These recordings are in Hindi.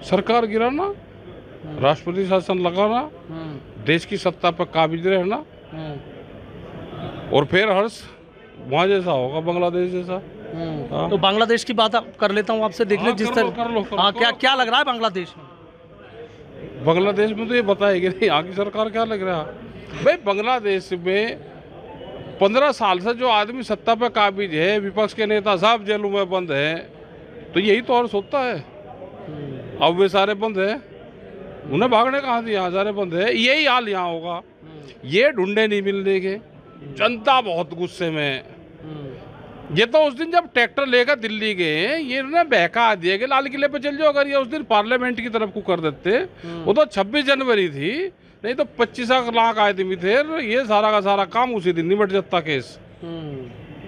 सरकार गिराना, राष्ट्रपति शासन लगाना, देश की सत्ता पर काबिज रहना, और फिर हर्ष वहाँ जैसा होगा, बांग्लादेश जैसा। तो बांग्लादेश की बात कर लेता हूँ आपसे, देख ले जिस तरह। हाँ, क्या लग रहा है बांग्लादेश में? बांग्लादेश में तो ये बताएगी नहीं यहाँ की सरकार क्या लग रहा है। भाई बांग्लादेश में 15 साल से जो आदमी सत्ता पे काबिज है, विपक्ष के नेता साहब जेलों में बंद है, तो यही तो और सोचता है। अब वे सारे बंद है, उन्हें भागने कहाँ दिया, यहाँ सारे बंद है। यही हाल यहाँ होगा, ये ढूंढे नहीं मिलने के। जनता बहुत गुस्से में। ये तो उस दिन जब ट्रैक्टर लेकर दिल्ली गए, ये उन्होंने बहका दिया कि लाल किले पे चल जाओ। अगर ये उस दिन पार्लियामेंट की तरफ को कर देते, वो तो 26 जनवरी थी, नहीं तो 25 लाख आदमी थे, ये सारा का सारा काम उसी दिन निपट जाता केस।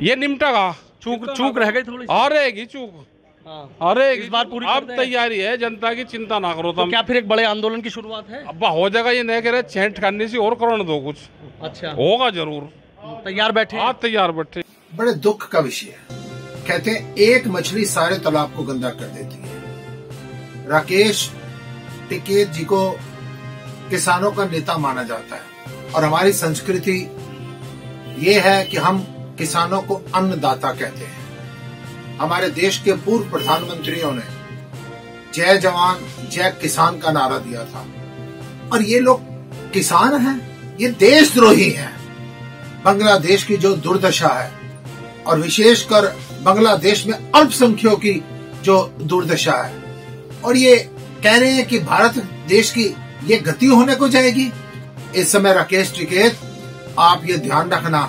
ये निपटेगा। चूक रह गई थोड़ी, आ रहेगी चूक। अरे इस बार पूरी अब तैयारी है जनता की, चिंता ना करो। तो क्या फिर एक बड़े आंदोलन की शुरुआत है? अब हो जाएगा, ये नहीं कह रहे छेंट करने से और करोड़ दो कुछ। अच्छा, होगा जरूर। तैयार बैठे? हाँ, तैयार बैठे। बड़े दुख का विषय है। कहते हैं एक मछली सारे तालाब को गंदा कर देती है। राकेश टिकैत जी को किसानों का नेता माना जाता है, और हमारी संस्कृति ये है कि हम किसानों को अन्नदाता कहते हैं। हमारे देश के पूर्व प्रधानमंत्रियों ने जय जवान जय किसान का नारा दिया था, और ये लोग किसान हैं, ये देशद्रोही हैं। बांग्लादेश की जो दुर्दशा है, और विशेषकर बांग्लादेश में अल्पसंख्यकों की जो दुर्दशा है, और ये कह रहे हैं कि भारत देश की ये गति होने को जाएगी। इस समय राकेश टिकैत, आप ये ध्यान रखना,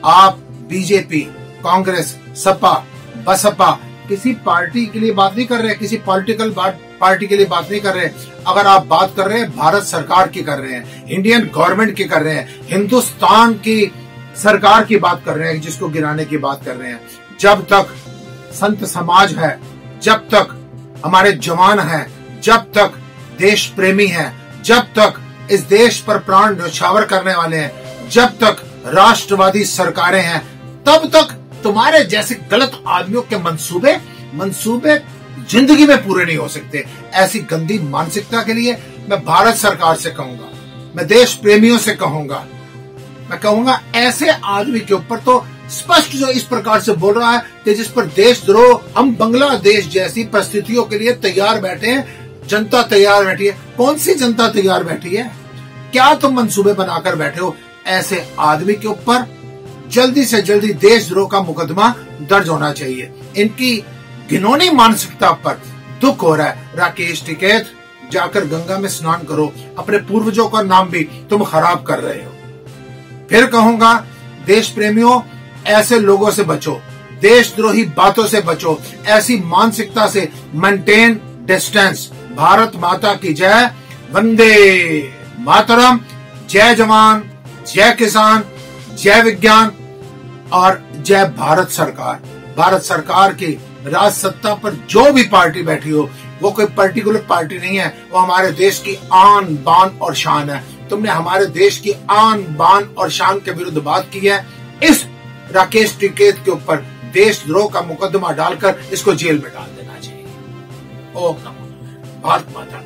आप बीजेपी, कांग्रेस, सपा, बसपा किसी पार्टी के लिए बात नहीं कर रहे, किसी पॉलिटिकल पार्टी के लिए बात नहीं कर रहे। अगर आप बात कर रहे हैं भारत सरकार की कर रहे हैं, इंडियन गवर्नमेंट की कर रहे हैं, हिंदुस्तान की सरकार की बात कर रहे हैं, जिसको गिराने की बात कर रहे हैं। जब तक संत समाज है, जब तक हमारे जवान हैं, जब तक देश प्रेमी हैं, जब तक इस देश पर प्राण न्यौछावर करने वाले हैं, जब तक राष्ट्रवादी सरकारें हैं, तब तक तुम्हारे जैसे गलत आदमियों के मंसूबे जिंदगी में पूरे नहीं हो सकते। ऐसी गंदी मानसिकता के लिए मैं भारत सरकार से कहूंगा, मैं देश प्रेमियों से कहूंगा, मैं कहूंगा ऐसे आदमी के ऊपर तो स्पष्ट जो इस प्रकार से बोल रहा है कि जिस पर देशद्रोह, हम बांग्लादेश जैसी परिस्थितियों के लिए तैयार बैठे हैं, जनता तैयार बैठी है। कौन सी जनता तैयार बैठी है? क्या तुम मंसूबे बनाकर बैठे हो? ऐसे आदमी के ऊपर जल्दी से जल्दी देशद्रोह का मुकदमा दर्ज होना चाहिए। इनकी घिनौनी मानसिकता पर दुख हो रहा है। राकेश टिकैत, जाकर गंगा में स्नान करो, अपने पूर्वजों का नाम भी तुम खराब कर रहे हो। फिर कहूंगा, देश प्रेमियों, ऐसे लोगों से बचो, देशद्रोही बातों से बचो, ऐसी मानसिकता से मेंटेन डिस्टेंस। भारत माता की जय, वंदे मातरम, जय जवान, जय किसान, जय विज्ञान और जय भारत सरकार। भारत सरकार की राज सत्ता पर जो भी पार्टी बैठी हो, वो कोई पर्टिकुलर पार्टी नहीं है, वो हमारे देश की आन बान और शान है। तुमने हमारे देश की आन बान और शान के विरुद्ध बात की है। इस राकेश टिकैत के ऊपर देशद्रोह का मुकदमा डालकर इसको जेल में डाल देना चाहिए। ओम नमो भारत माता।